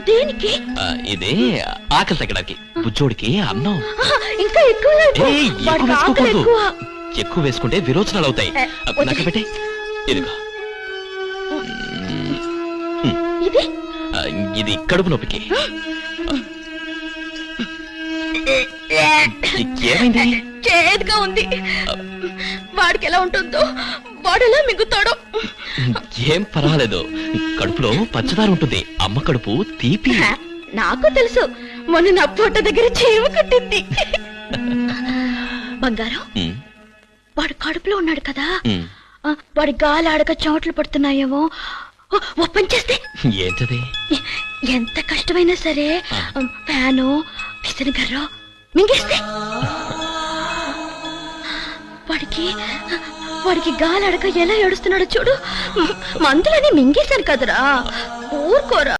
దేనికి? ఇదే ఆకలి తగ్గడానికి, బుజ్జోడికి అన్నం. ఇంకా ఎక్కువ వేసుకుంటే విరోచనాలు అవుతాయి. నాకు పెట్టే. ఇదిగో, ఇది కడుపు నొప్పికి. ఏమైంది? చేదుగా ఉంది. వాడికి ఎలా ఉంటుందో వాడెలా మింగుతాడో. ఏం పర్వాలేదు, కడుపులో పంచదార ఉంటుంది. అమ్మ కడుపు తీపి. నాకు తెలుసు, మొన్న నా పొట్ట దగ్గర చీమ కట్టింది. బంగారం, వాడు కడుపులో ఉన్నాడు కదా, వాడి గాలి ఆడక చెమటలు పడుతున్నాయేమో. ఓపెన్ చేస్తే ఏంటది? ఎంత కష్టమైనా సరే ఫ్యాను విసనగర్రో మింగేస్తే వాడికి గాలి ఆడక ఎలా ఏడుస్తున్నాడో చూడు. మందులని మింగేశాను కదరా, ఊరుకోరా.